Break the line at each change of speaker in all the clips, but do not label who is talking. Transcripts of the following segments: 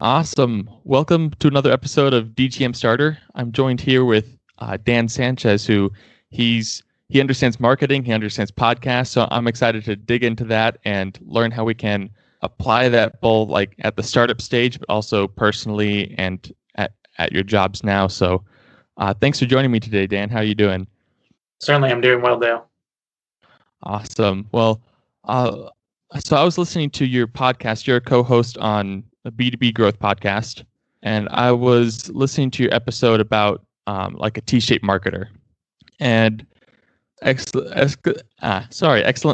Awesome. Welcome to another episode of DGM Starter. I'm joined here with Dan Sanchez, who he understands marketing, he understands podcasts. So I'm excited to dig into that and learn how we can apply that both like at the startup stage, but also personally and at your jobs now. So thanks for joining me today, Dan. How are you doing?
Certainly, I'm doing well, Dale.
Awesome. Well, uh, so I was listening to your podcast. You're a co-host on a B2B growth podcast, and I was listening to your episode about like a T-shaped marketer. And excellent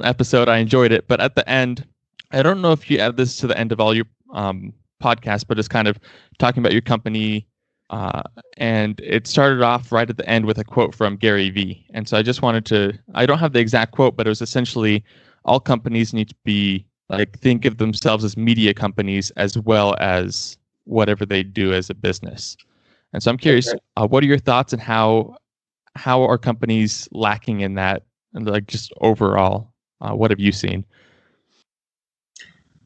episode. I enjoyed it. But at the end, I don't know if you add this to the end of all your podcasts, but it's kind of talking about your company. And it started off right at the end with a quote from Gary Vee. And so I just wanted to, I don't have the exact quote, but it was essentially all companies need to be like, think of themselves as media companies as well as whatever they do as a business. And so I'm curious, what are your thoughts and how are companies lacking in that? And like just overall, what have you seen?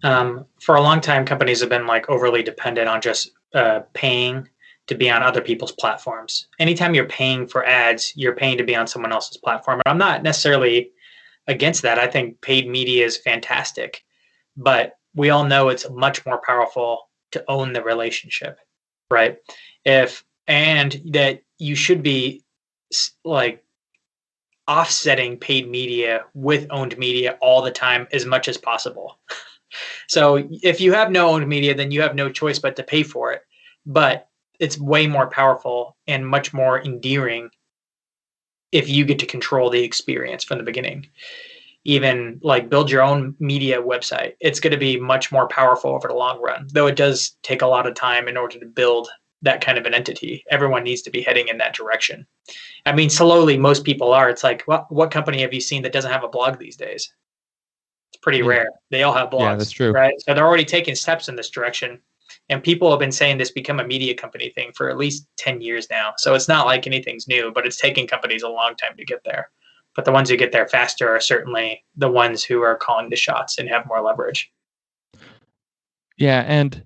For a long time, companies have been like overly dependent on just paying to be on other people's platforms. Anytime you're paying for ads, you're paying to be on someone else's platform. And I'm not necessarily against that. I think paid media is fantastic, but we all know it's much more powerful to own the relationship, right? And that you should be like offsetting paid media with owned media all the time as much as possible. So if you have no owned media, then you have no choice but to pay for it. But it's way more powerful and much more endearing if you get to control the experience from the beginning. Even like build your own media website. It's going to be much more powerful over the long run, though it does take a lot of time in order to build that kind of an entity. Everyone needs to be heading in that direction. I mean, slowly, most people are. It's like, what company have you seen that doesn't have a blog these days? It's pretty rare. They all have blogs.
Yeah, that's true.
Right? So they're already taking steps in this direction. And people have been saying this become a media company thing for at least 10 years now. So it's not like anything's new, but it's taking companies a long time to get there. But the ones who get there faster are certainly the ones who are calling the shots and have more leverage.
Yeah, and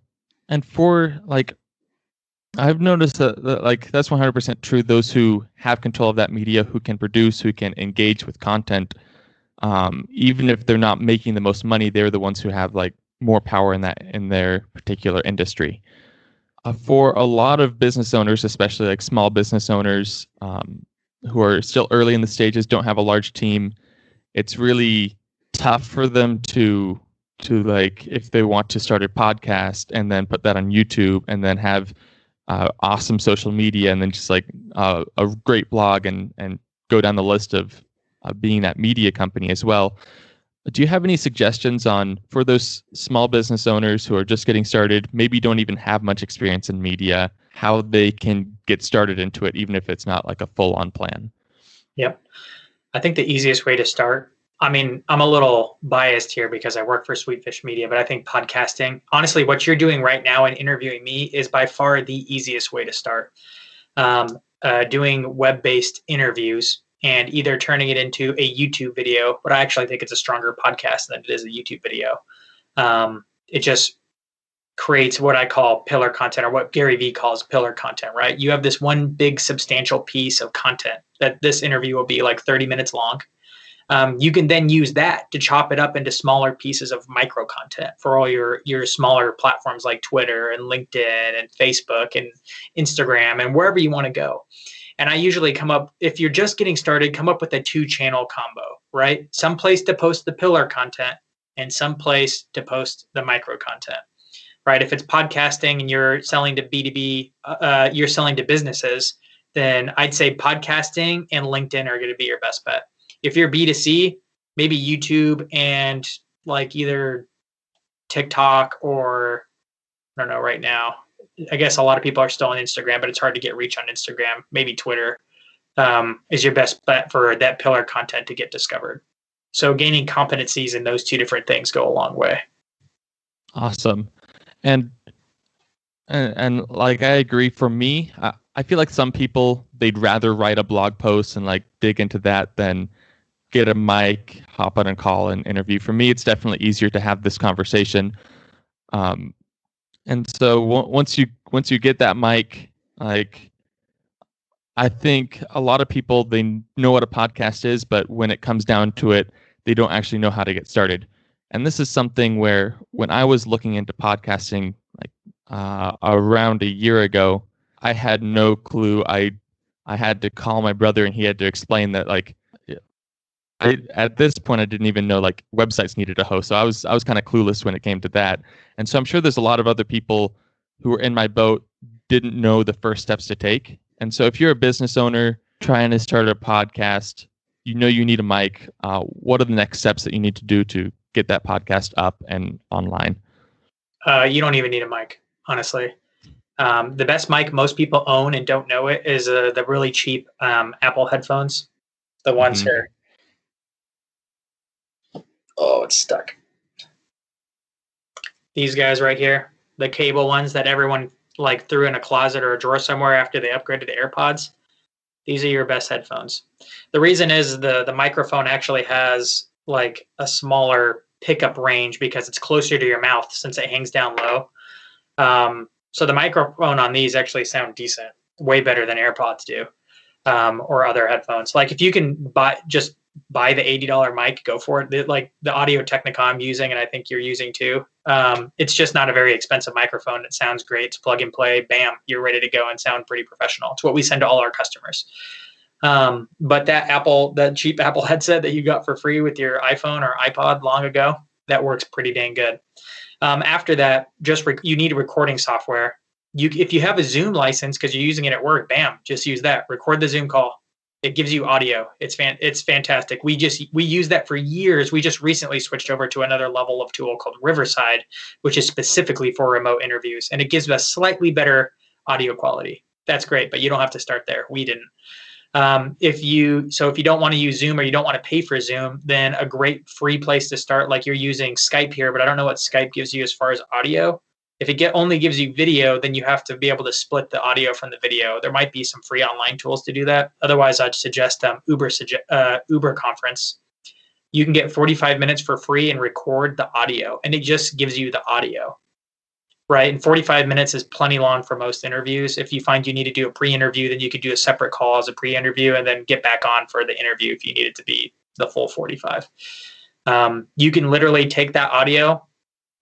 for like, I've noticed that like that's 100% true. Those who have control of that media, who can produce, who can engage with content, even if they're not making the most money, they're the ones who have like more power in their particular industry. For a lot of business owners, especially like small business owners who are still early in the stages, don't have a large team, it's really tough for them to like, if they want to start a podcast and then put that on YouTube and then have awesome social media and then just like a great blog and go down the list of being that media company as well. Do you have any suggestions on for those small business owners who are just getting started, maybe don't even have much experience in media, how they can get started into it, even if it's not like a full-on plan?
Yep. I think the easiest way to start, I mean, I'm a little biased here because I work for Sweetfish Media, but I think podcasting, honestly, what you're doing right now and interviewing me is by far the easiest way to start. Doing web-based interviews and either turning it into a YouTube video, but I actually think it's a stronger podcast than it is a YouTube video. It just creates what I call pillar content, or what Gary Vee calls pillar content, right? You have this one big substantial piece of content that this interview will be like 30 minutes long. You can then use that to chop it up into smaller pieces of micro content for all your smaller platforms like Twitter and LinkedIn and Facebook and Instagram and wherever you want to go. And I usually come up, if you're just getting started, come up with a 2-channel combo, right? Some place to post the pillar content and some place to post the micro content, right? If it's podcasting and you're selling to B2B, you're selling to businesses, then I'd say podcasting and LinkedIn are going to be your best bet. If you're B2C, maybe YouTube and like either TikTok or, I don't know, right now, I guess a lot of people are still on Instagram, but it's hard to get reach on Instagram. Maybe Twitter is your best bet for that pillar content to get discovered. So gaining competencies in those two different things go a long way.
Awesome. And like, I agree. For me, I feel like some people, they'd rather write a blog post and like dig into that than get a mic, hop on a call and interview. For me, it's definitely easier to have this conversation. And so once you get that mic, like I think a lot of people, they know what a podcast is, but when it comes down to it, they don't actually know how to get started. And this is something where when I was looking into podcasting, like around a year ago, I had no clue. I had to call my brother, and he had to explain that, like, at this point I didn't even know like websites needed a host. So I was kind of clueless when it came to that. And so I'm sure there's a lot of other people who were in my boat, didn't know the first steps to take. And so if you're a business owner trying to start a podcast, you know you need a mic. What are the next steps that you need to do to get that podcast up and online?
You don't even need a mic, honestly. The best mic most people own and don't know it is the really cheap Apple headphones. The ones
Mm-hmm.
here. Oh, it's stuck. These guys right here, the cable ones that everyone like threw in a closet or a drawer somewhere after they upgraded to AirPods. These are your best headphones. The reason is the microphone actually has like a smaller pickup range because it's closer to your mouth since it hangs down low. So the microphone on these actually sound decent, way better than AirPods do, or other headphones. Like if you can buy the $80 mic, go for it. Like the Audio Technica I'm using, and I think you're using too. It's just not a very expensive microphone. It sounds great. It's plug and play. Bam, you're ready to go and sound pretty professional. It's what we send to all our customers. But that cheap Apple headset that you got for free with your iPhone or iPod long ago, that works pretty dang good. After that, you need a recording software. If you have a Zoom license because you're using it at work, bam, just use that. Record the Zoom call. It gives you audio. It's fantastic. We use that for years. We just recently switched over to another level of tool called Riverside, which is specifically for remote interviews, and it gives us slightly better audio quality. That's great, but you don't have to start there. We didn't. If you don't want to use Zoom or you don't want to pay for Zoom, then a great free place to start, like you're using Skype here, but I don't know what Skype gives you as far as audio. If it only gives you video, then you have to be able to split the audio from the video. There might be some free online tools to do that. Otherwise, I'd suggest Uber Conference. You can get 45 minutes for free and record the audio, and it just gives you the audio. Right, and 45 minutes is plenty long for most interviews. If you find you need to do a pre-interview, then you could do a separate call as a pre-interview and then get back on for the interview if you need it to be the full 45. You can literally take that audio,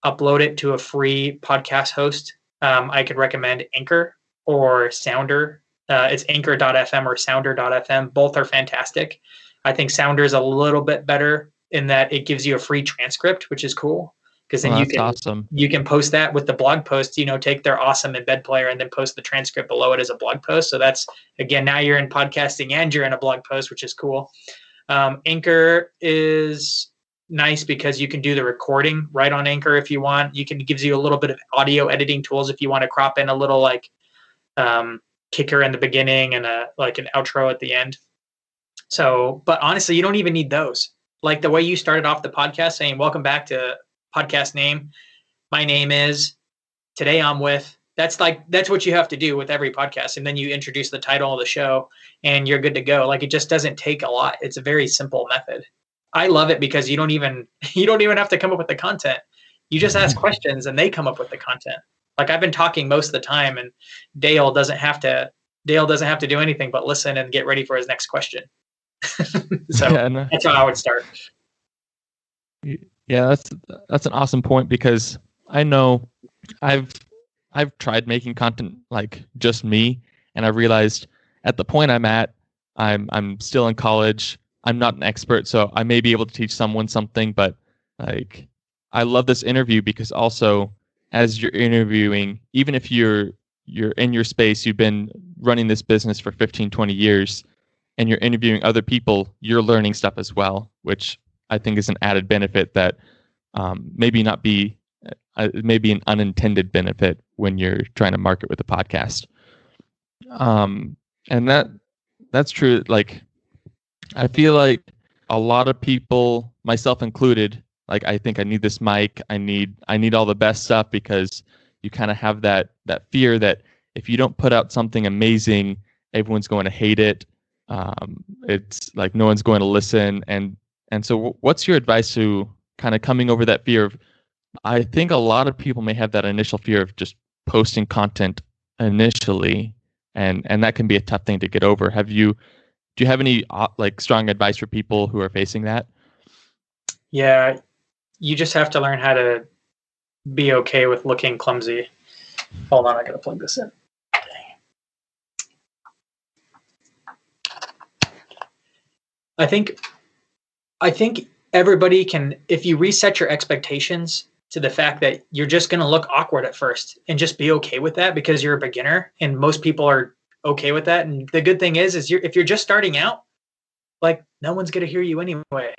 upload it to a free podcast host. I could recommend Anchor or Sounder. It's anchor.fm or sounder.fm. Both are fantastic. I think Sounder is a little bit better in that it gives you a free transcript, which is cool. Because then you can post that with the blog post, take their awesome embed player and then post the transcript below it as a blog post. So that's, again, now you're in podcasting and you're in a blog post, which is cool. Anchor is nice because you can do the recording right on Anchor if you want. It gives you a little bit of audio editing tools if you want to crop in a little like kicker in the beginning and like an outro at the end. So, but honestly, you don't even need those. Like the way you started off the podcast saying, welcome back to podcast name. My name is, today I'm with, that's what you have to do with every podcast. And then you introduce the title of the show and you're good to go. Like it just doesn't take a lot. It's a very simple method. I love it because you don't even have to come up with the content. You just ask questions and they come up with the content. Like I've been talking most of the time and Dale doesn't have to do anything but listen and get ready for his next question. So that's how I would start.
Yeah, that's an awesome point because I know I've tried making content like just me, and I realized at the point I'm at, I'm still in college. I'm not an expert, so I may be able to teach someone something, but like I love this interview because also as you're interviewing, even if you're in your space, you've been running this business for 15, 20 years, and you're interviewing other people, you're learning stuff as well, which I think is an added benefit that maybe not be maybe an unintended benefit when you're trying to market with a podcast. And that's true. Like I feel like a lot of people, myself included, like I think I need this mic. I need all the best stuff because you kind of have that fear that if you don't put out something amazing, everyone's going to hate it. It's like no one's going to listen. And so what's your advice to kind of coming over that fear of I think a lot of people may have that initial fear of just posting content initially, and that can be a tough thing to get over. Do you have any like strong advice for people who are facing that?
Yeah, you just have to learn how to be okay with looking clumsy. Hold on, I gotta plug this in. I think I think everybody can, if you reset your expectations to the fact that you're just going to look awkward at first and just be okay with that because you're a beginner and most people are okay with that. And the good thing is if you're just starting out, like no one's going to hear you anyway.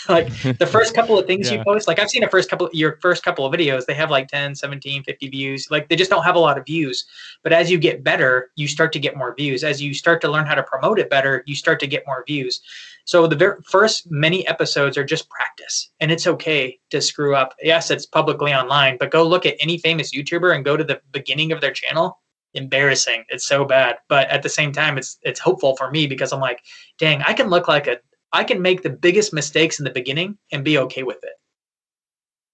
Like the first couple of things you
Yeah.
post, like I've seen your first couple of videos, they have like 10, 17, 50 views. Like they just don't have a lot of views. But as you get better, you start to get more views. As you start to learn how to promote it better, you start to get more views. So the very first many episodes are just practice, and it's okay to screw up. Yes, it's publicly online, but go look at any famous YouTuber and go to the beginning of their channel. Embarrassing. It's so bad. But at the same time, it's hopeful for me because I'm like, dang, I can make the biggest mistakes in the beginning and be okay with it.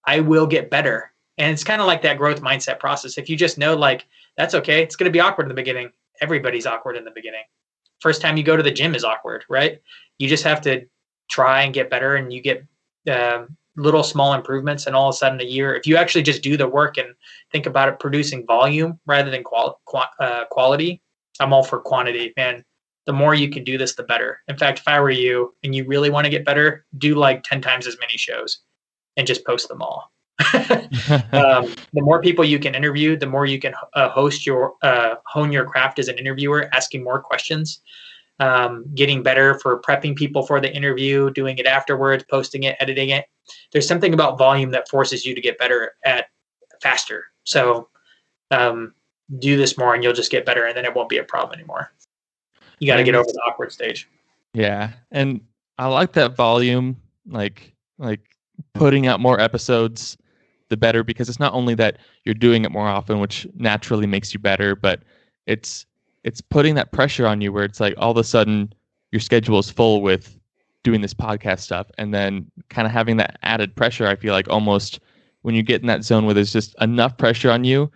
I will get better. And it's kind of like that growth mindset process. If you just know, like, that's okay, it's going to be awkward in the beginning. Everybody's awkward in the beginning. First time you go to the gym is awkward, right? You just have to try and get better, and you get little small improvements. And all of a sudden, a year, if you actually just do the work and think about it producing volume rather than quality, I'm all for quantity, man. The more you can do this, the better. In fact, if I were you and you really want to get better, do like 10 times as many shows and just post them all. The more people you can interview, the more you can hone your craft as an interviewer, asking more questions, getting better for prepping people for the interview, doing it afterwards, posting it, editing it. There's something about volume that forces you to get better at faster. So do this more and you'll just get better, and then it won't be a problem anymore. You got to get over the awkward stage.
Yeah, and I like that volume, like putting out more episodes, the better, because it's not only that you're doing it more often, which naturally makes you better, but it's putting that pressure on you where it's like all of a sudden your schedule is full with doing this podcast stuff, and then kind of having that added pressure. I feel like almost when you get in that zone where there's just enough pressure on you,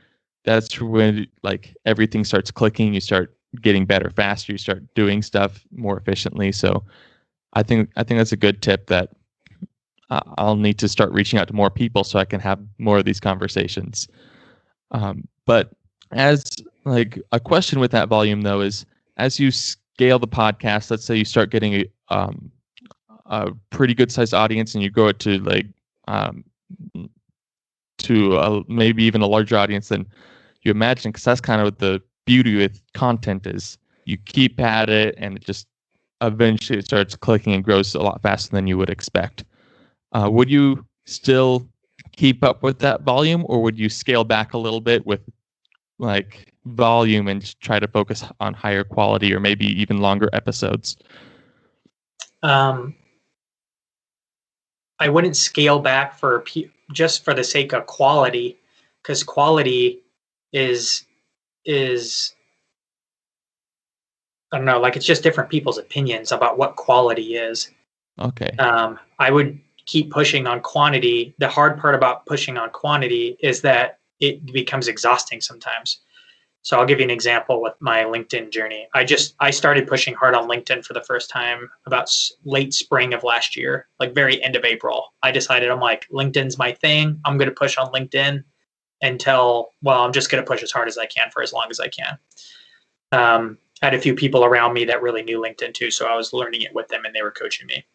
that's when like everything starts clicking. You start getting better faster. You start doing stuff more efficiently. So I think that's a good tip that I'll need to start reaching out to more people so I can have more of these conversations. But as like a question with that volume though is, as you scale the podcast, let's say you start getting a pretty good sized audience and you grow it to like maybe even a larger audience than you imagine, because that's kind of the beauty with content is you keep at it and it just eventually it starts clicking and grows a lot faster than you would expect. Would you still keep up with that volume, or would you scale back a little bit with like volume and try to focus on higher quality or maybe even longer episodes?
I wouldn't scale back just for the sake of quality, because quality is I don't know, like it's just different people's opinions about what quality is.
Okay.
I would keep pushing on quantity. The hard part about pushing on quantity is that it becomes exhausting sometimes. So I'll give you an example with my LinkedIn journey. I started pushing hard on LinkedIn for the first time about late spring of last year, like very end of April. I decided I'm like, LinkedIn's my thing. I'm going to push on LinkedIn I'm just going to push as hard as I can for as long as I can. I had a few people around me that really knew LinkedIn too, so I was learning it with them and they were coaching me.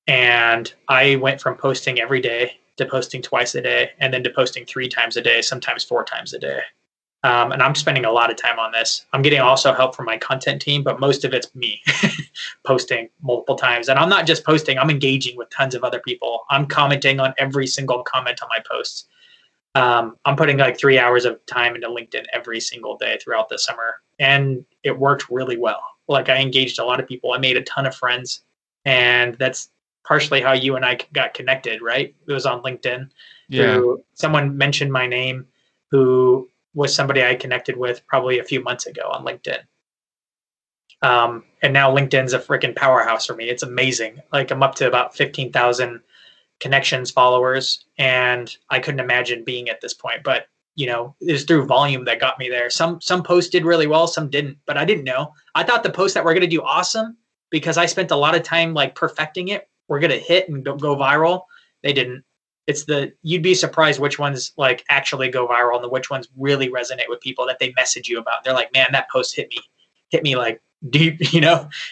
And I went from posting every day to posting twice a day, and then to posting 3 times a day, sometimes 4 times a day. And I'm spending a lot of time on this. I'm getting also help from my content team, but most of it's me posting multiple times. And I'm not just posting, I'm engaging with tons of other people. I'm commenting on every single comment on my posts. I'm putting like 3 hours of time into LinkedIn every single day throughout the summer. And it worked really well. Like I engaged a lot of people. I made a ton of friends. And that's partially how you and I got connected, right? It was on LinkedIn.
Yeah.
Someone mentioned my name who was somebody I connected with probably a few months ago on LinkedIn. And now LinkedIn's a freaking powerhouse for me. It's amazing. Like I'm up to about 15,000 connections, followers, and I couldn't imagine being at this point. But it was through volume that got me there. Some posts did really well, some didn't, but I didn't know. I thought the posts that were going to do awesome because I spent a lot of time like perfecting it were going to hit and go viral. They didn't. You'd be surprised which ones like actually go viral and which ones really resonate with people that they message you about. They're like, man, that post hit me like deep,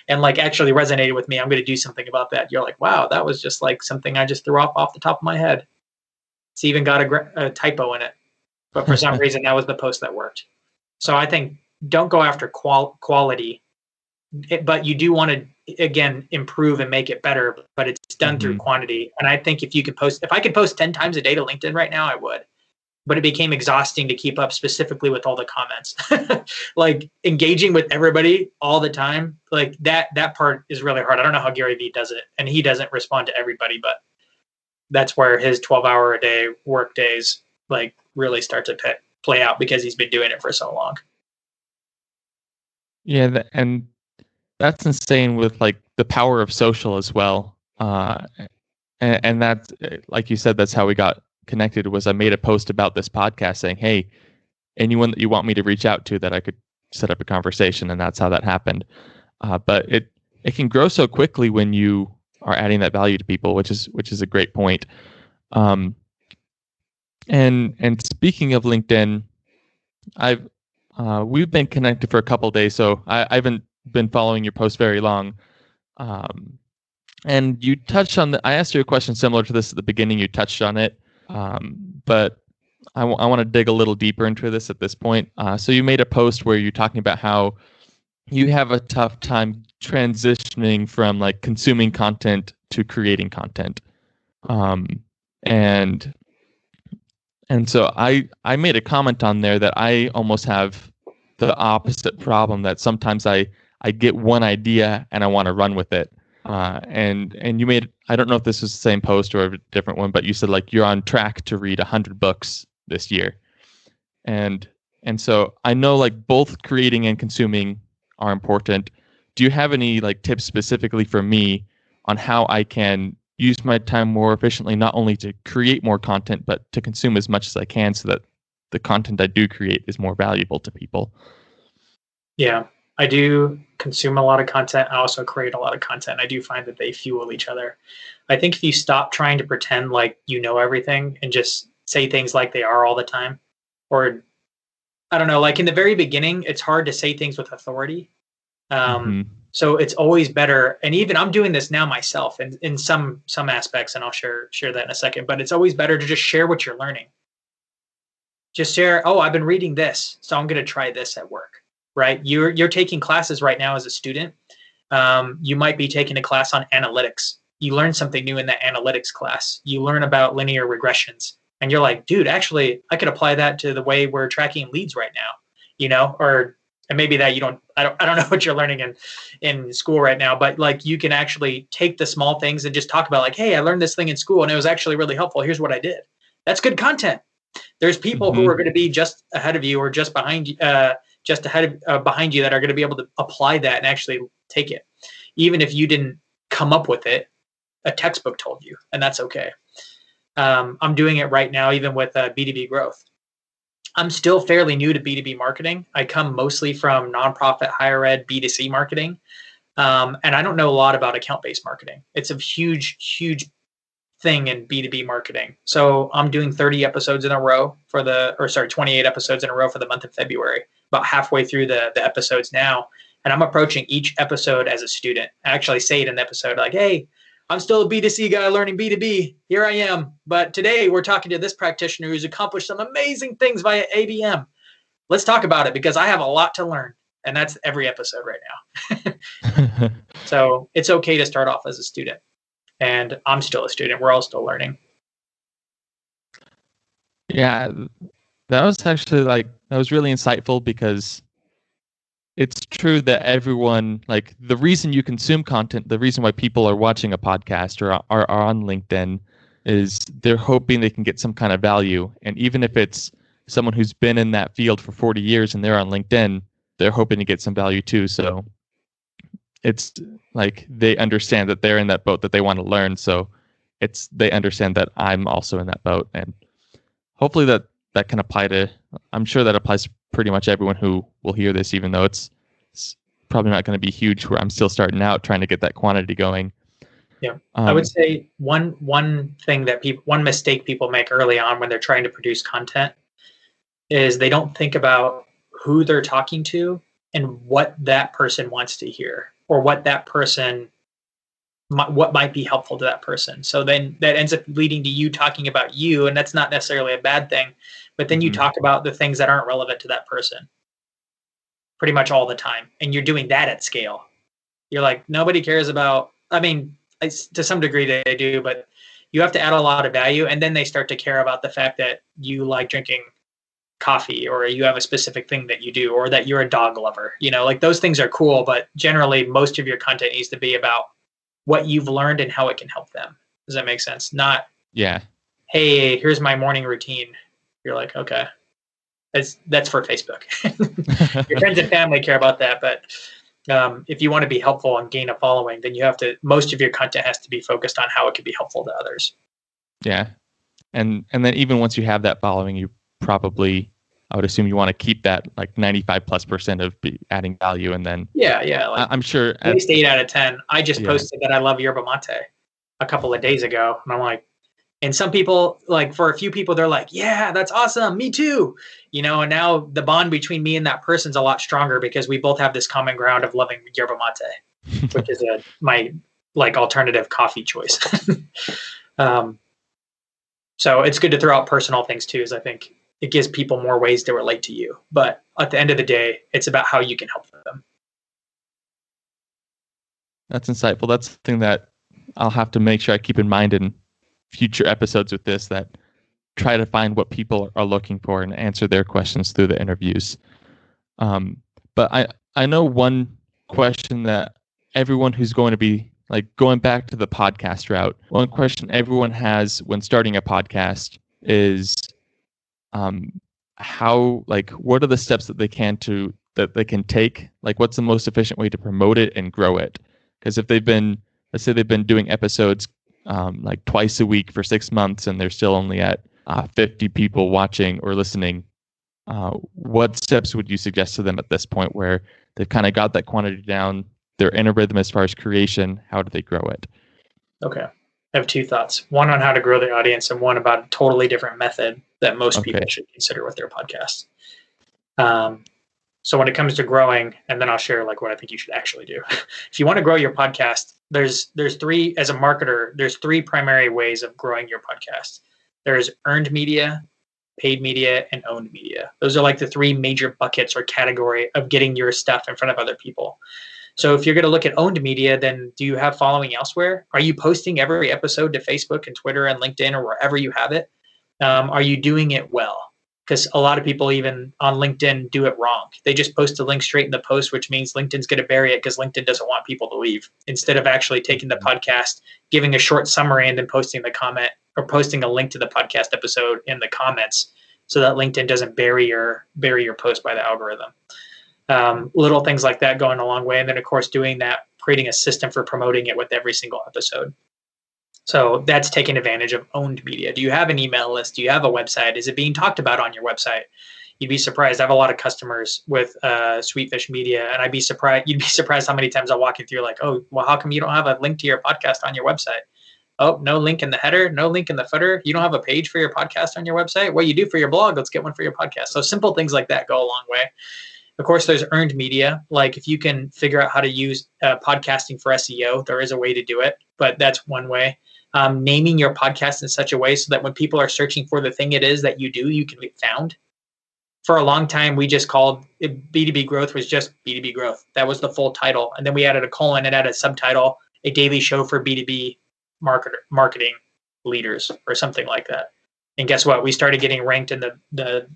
and like actually resonated with me. I'm going to do something about that. You're like, wow, that was just like something I just threw off the top of my head. It's even got a typo in it, but for some reason that was the post that worked. So I think don't go after quality, but you do want to again improve and make it better, but it's done through quantity. And I think if I could post 10 times a day to LinkedIn right now, I would. But it became exhausting to keep up, specifically with all the comments. Like engaging with everybody all the time, like that part is really hard. I don't know how Gary Vee does it, and he doesn't respond to everybody, but that's where his 12-hour a day work days like really start to play out because he's been doing it for so long.
Yeah, and that's insane with like the power of social as well. And that's, like you said, that's how we got connected. Was I made a post about this podcast saying, hey, anyone that you want me to reach out to that I could set up a conversation, and that's how that happened. But it can grow so quickly when you are adding that value to people, which is a great point. And speaking of LinkedIn, we've been connected for a couple of days, so I haven't been following your post very long. And you touched on I asked you a question similar to this at the beginning. You touched on it, but I want to dig a little deeper into this at this point. So you made a post where you're talking about how you have a tough time transitioning from like consuming content to creating content. And so I made a comment on there that I almost have the opposite problem, that sometimes I get one idea and I want to run with it. And you made, I don't know if this was the same post or a different one, but you said like you're on track to read 100 books this year. And so I know like both creating and consuming are important. Do you have any like tips specifically for me on how I can use my time more efficiently, not only to create more content, but to consume as much as I can so that the content I do create is more valuable to people?
Yeah, I do consume a lot of content. I also create a lot of content. I do find that they fuel each other. I think if you stop trying to pretend like you know everything and just say things like they are all the time, or I don't know, like in the very beginning, it's hard to say things with authority. So it's always better. And even I'm doing this now myself in some aspects, and I'll share that in a second, but it's always better to just share what you're learning. Just share, oh, I've been reading this, so I'm going to try this at work, right? You're taking classes right now as a student. You might be taking a class on analytics. You learn something new in that analytics class. You learn about linear regressions. And you're like, dude, actually, I could apply that to the way we're tracking leads right now, and maybe that I don't know what you're learning in school right now, but like you can actually take the small things and just talk about like, hey, I learned this thing in school and it was actually really helpful. Here's what I did. That's good content. There's people who are going to be just ahead of you or just behind you, behind you that are going to be able to apply that and actually take it. Even if you didn't come up with it, a textbook told you, and that's okay. I'm doing it right now, even with B2B growth. I'm still fairly new to B2B marketing. I come mostly from nonprofit, higher ed, B2C marketing. And I don't know a lot about account-based marketing. It's a huge, huge thing in B2B marketing. So I'm doing 30 episodes in a row 28 episodes in a row for the month of February, about halfway through the episodes now. And I'm approaching each episode as a student. I actually say it in the episode like, hey, I'm still a B2C guy learning B2B. Here I am. But today we're talking to this practitioner who's accomplished some amazing things via ABM. Let's talk about it because I have a lot to learn. And that's every episode right now. So it's okay to start off as a student. And I'm still a student. We're all still learning.
Yeah, that was really insightful, because it's true that everyone, like the reason you consume content, the reason why people are watching a podcast or are on LinkedIn is they're hoping they can get some kind of value. And even if it's someone who's been in that field for 40 years and they're on LinkedIn, they're hoping to get some value too. So it's like they understand that they're in that boat, that they want to learn. So they understand that I'm also in that boat, and hopefully that can apply to. I'm sure that applies to pretty much everyone who will hear this, even though it's probably not going to be huge. Where I'm still starting out, trying to get that quantity going.
Yeah, I would say one thing that one mistake people make early on when they're trying to produce content is they don't think about who they're talking to and what that person wants to hear, or what might be helpful to that person. So then that ends up leading to you talking about you, and that's not necessarily a bad thing, but then you talk about the things that aren't relevant to that person pretty much all the time, and you're doing that at scale. You're like, nobody cares about, I mean, to some degree they do, but you have to add a lot of value, and then they start to care about the fact that you like drinking coffee, or you have a specific thing that you do, or that you're a dog lover. Like those things are cool, but generally most of your content needs to be about what you've learned and how it can help them. Does that make sense? Not, hey, here's my morning routine. You're like, okay, that's for Facebook. Your friends and family care about that, but if you want to be helpful and gain a following, then most of your content has to be focused on how it can be helpful to others.
Yeah. And then even once you have that following, you probably, I would assume you want to keep that like 95+% of adding value. And then
like
I'm sure
at least 8 out of 10. I just posted that I love yerba mate a couple of days ago, and I'm like, and some people, like for a few people, they're like, yeah, that's awesome, me too, and now the bond between me and that person's a lot stronger because we both have this common ground of loving yerba mate, which is my like alternative coffee choice. So it's good to throw out personal things too, is I think it gives people more ways to relate to you. But at the end of the day, it's about how you can help them.
That's insightful. That's something that I'll have to make sure I keep in mind in future episodes with this, that try to find what people are looking for and answer their questions through the interviews. But I know one question that everyone who's going to be like going back to the podcast route, one question everyone has when starting a podcast is how, like, what are the steps that they can take? Like, what's the most efficient way to promote it and grow it? Because if let's say they've been doing episodes like twice a week for 6 months and they're still only at 50 people watching or listening, what steps would you suggest to them at this point where they've kind of got that quantity down, they're in a rhythm as far as creation? How do they grow it?
Okay. I have 2 thoughts. One on how to grow the audience, and one about a totally different method that most people should consider with their podcast. So when it comes to growing, and then I'll share like what I think you should actually do. If you want to grow your podcast, there's 3, as a marketer, there's 3 primary ways of growing your podcast. There's earned media, paid media, and owned media. Those are like the 3 major buckets or category of getting your stuff in front of other people. So if you're going to look at owned media, then do you have following elsewhere? Are you posting every episode to Facebook and Twitter and LinkedIn or wherever you have it? Are you doing it well? Because a lot of people even on LinkedIn do it wrong. They just post a link straight in the post, which means LinkedIn's going to bury it because LinkedIn doesn't want people to leave. Instead of actually taking the podcast, giving a short summary, and then posting the comment or posting a link to the podcast episode in the comments, so that LinkedIn doesn't bury your post by the algorithm. Little things like that going a long way. And then, of course, doing that, creating a system for promoting it with every single episode. So that's taking advantage of owned media. Do you have an email list? Do you have a website? Is it being talked about on your website? You'd be surprised. I have a lot of customers with Sweetfish Media, and you'd be surprised how many times I'll walk you through like, oh, well, how come you don't have a link to your podcast on your website? Oh, no link in the header, no link in the footer. You don't have a page for your podcast on your website? Well, you do for your blog. Let's get one for your podcast. So simple things like that go a long way. Of course, there's earned media. Like if you can figure out how to use podcasting for SEO, there is a way to do it, but that's one way. Naming your podcast in such a way so that when people are searching for the thing it is that you do, you can be found. For a long time, we just called it B2B Growth was just B2B Growth. That was the full title. And then we added a colon and added a subtitle, a daily show for B2B marketing leaders or something like that. And guess what? We started getting ranked in the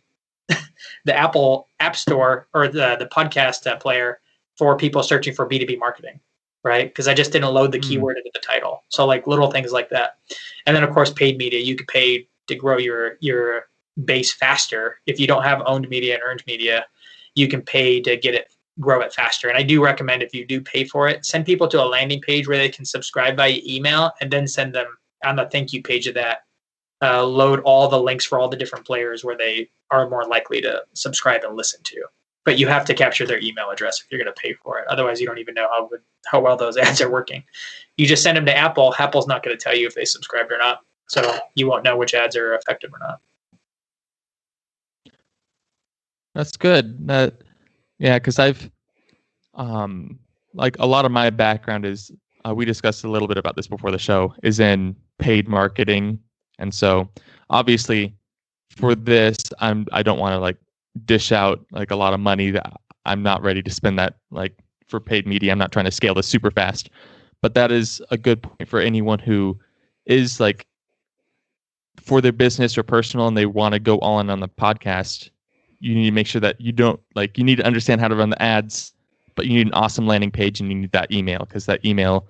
Apple App Store or the podcast player for people searching for B2B marketing, right? Because I just didn't load the keyword into the title. So like little things like that. And then, of course, paid media. You could pay to grow your base faster. If you don't have owned media and earned media, you can pay to grow it faster. And I do recommend if you do pay for it, send people to a landing page where they can subscribe via email and then send them on the thank you page of that, load all the links for all the different players where they are more likely to subscribe and listen to. But you have to capture their email address if you're going to pay for it. Otherwise, you don't even know how well those ads are working. You just send them to Apple. Apple's not going to tell you if they subscribed or not. So you won't know which ads are effective or not.
That's good. Yeah, because I've like a lot of my background is we discussed a little bit about this before the show, is in paid marketing. And so obviously for this, I don't want to like dish out like a lot of money. That I'm not ready to spend that like for paid media. I'm not trying to scale this super fast. But that is a good point for anyone who is like for their business or personal and they want to go all in on the podcast. You need to make sure that you don't like, you need to understand how to run the ads, but you need an awesome landing page and you need that email because that email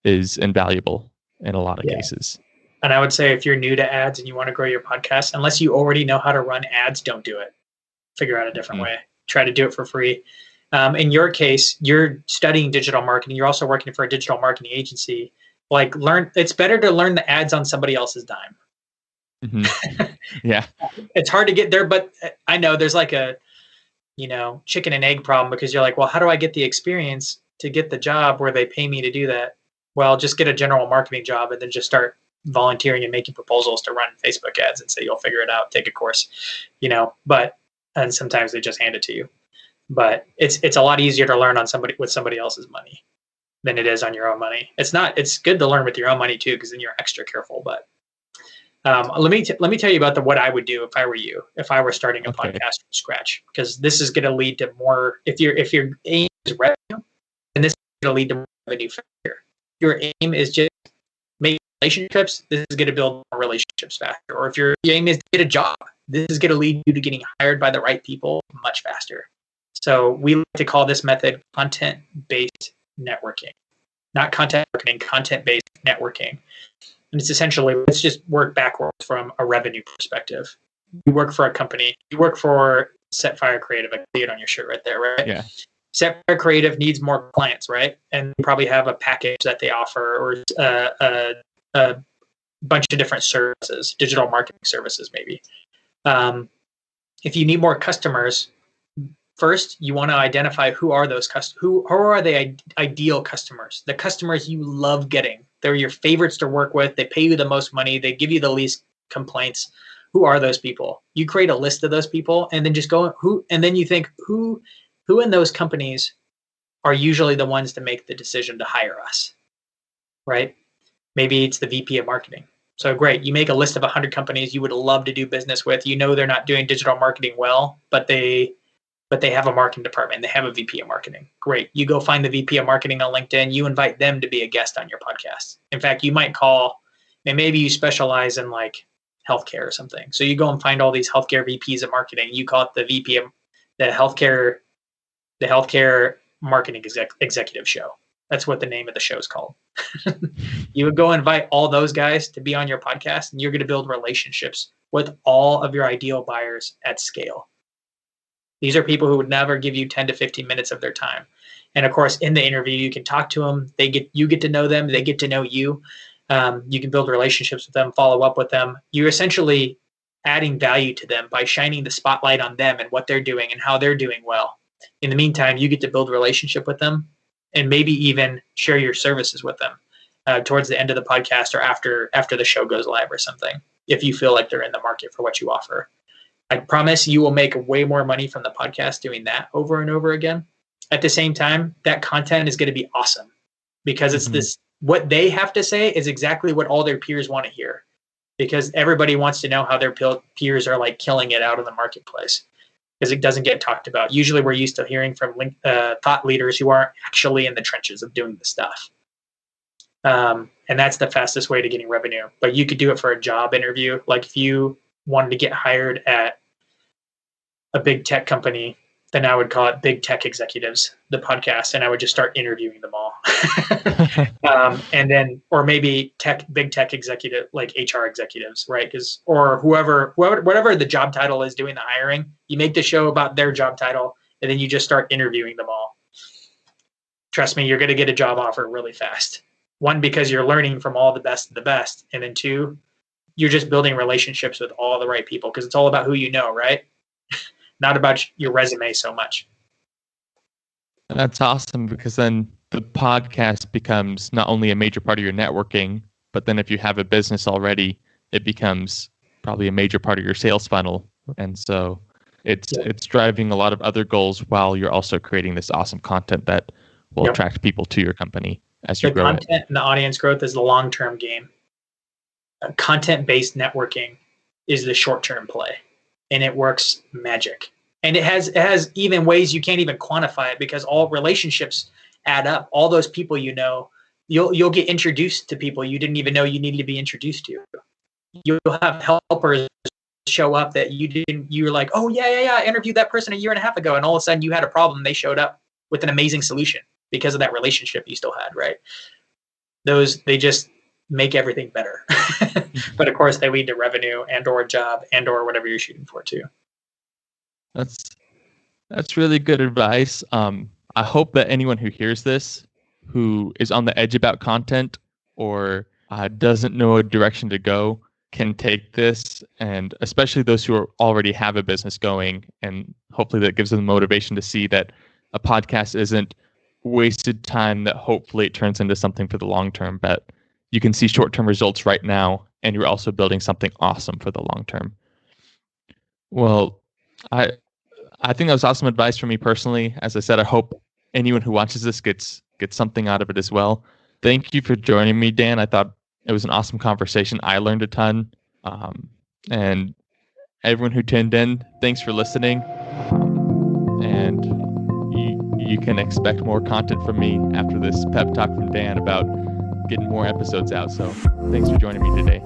is invaluable in a lot of cases.
And I would say if you're new to ads and you want to grow your podcast, unless you already know how to run ads, don't do it. Figure out a different way. Try to do it for free. In your case, you're studying digital marketing. You're also working for a digital marketing agency. Like it's better to learn the ads on somebody else's dime.
Mm-hmm. Yeah.
It's hard to get there, but I know there's like a, chicken and egg problem because you're like, well, how do I get the experience to get the job where they pay me to do that? Well, just get a general marketing job and then just start volunteering and making proposals to run Facebook ads and say, you'll figure it out, take a course, and sometimes they just hand it to you. But it's a lot easier to learn with somebody else's money than it is on your own money. It's good to learn with your own money too, because then you're extra careful. But let me tell you about what I would do if I were you, if I were starting a podcast from scratch, because this is going to lead to more. If your aim is revenue, then this is going to lead to more revenue faster. Your aim is just make relationships. This is going to build more relationships faster. Or if your aim is to get a job, this is going to lead you to getting hired by the right people much faster. So we like to call this method content-based networking, not content marketing, content-based networking. And it's essentially, let's just work backwards from a revenue perspective. You work for a company. You work for Set Fire Creative. I can see it on your shirt right there, right?
Yeah.
Set Fire Creative needs more clients, right? And they probably have a package that they offer or a bunch of different services, digital marketing services maybe. If you need more customers, first, you want to identify who are those who are the ideal customers, the customers you love getting. They're your favorites to work with. They pay you the most money. They give you the least complaints. Who are those people? You create a list of those people and then just go and then you think who in those companies are usually the ones to make the decision to hire us, right? Maybe it's the VP of marketing. So great. You make a list of 100 companies you would love to do business with. They're not doing digital marketing well, but they have a marketing department. They have a VP of marketing. Great. You go find the VP of marketing on LinkedIn. You invite them to be a guest on your podcast. In fact, you might call, and maybe you specialize in like healthcare or something. So you go and find all these healthcare VPs of marketing. You call it the VP of the healthcare marketing executive show. That's what the name of the show is called. You would go invite all those guys to be on your podcast, and you're going to build relationships with all of your ideal buyers at scale. These are people who would never give you 10 to 15 minutes of their time. And of course, in the interview, you can talk to them. You get to know them. They get to know you. You can build relationships with them, follow up with them. You're essentially adding value to them by shining the spotlight on them and what they're doing and how they're doing well. In the meantime, you get to build a relationship with them and maybe even share your services with them towards the end of the podcast or after the show goes live or something, if you feel like they're in the market for what you offer. I promise you will make way more money from the podcast doing that over and over again. At the same time, that content is going to be awesome because it's what they have to say is exactly what all their peers want to hear, because everybody wants to know how their peers are like killing it out in the marketplace, because it doesn't get talked about. Usually we're used to hearing from thought leaders who aren't actually in the trenches of doing the stuff. And that's the fastest way to getting revenue. But you could do it for a job interview. Like if you wanted to get hired at a big tech company, then I would call it Big Tech Executives, the podcast, and I would just start interviewing them all. And then, or maybe big tech executive, like HR executives, right? Or whatever the job title is doing the hiring, you make the show about their job title, and then you just start interviewing them all. Trust me, you're going to get a job offer really fast. One, because you're learning from all the best of the best. And then two, you're just building relationships with all the right people, because it's all about who you know, right? Not about your resume so much.
That's awesome, because then the podcast becomes not only a major part of your networking, but then if you have a business already, it becomes probably a major part of your sales funnel. And so it's driving a lot of other goals while you're also creating this awesome content that will attract people to your company as you grow it.
The content and the audience growth is the long-term game. Content-based networking is the short-term play, and it works magic. And it has even ways you can't even quantify it, because all relationships add up. All those people you know, you'll get introduced to people you didn't even know you needed to be introduced to. You'll have helpers show up that you were like, oh yeah, I interviewed that person a year and a half ago, and all of a sudden you had a problem. They showed up with an amazing solution because of that relationship you still had, right? They just make everything better. But of course they lead to revenue and or a job and or whatever you're shooting for too.
That's really good advice. I hope that anyone who hears this, who is on the edge about content or doesn't know a direction to go, can take this, and especially those who already have a business going, and hopefully that gives them the motivation to see that a podcast isn't wasted time, that hopefully it turns into something for the long term, but you can see short-term results right now, and you're also building something awesome for the long term. Well, I think that was awesome advice for me personally. As I said, I hope anyone who watches this gets something out of it as well. Thank you for joining me, Dan. I thought it was an awesome conversation. I learned a ton. And everyone who tuned in, thanks for listening. And you can expect more content from me after this pep talk from Dan about getting more episodes out. So thanks for joining me today.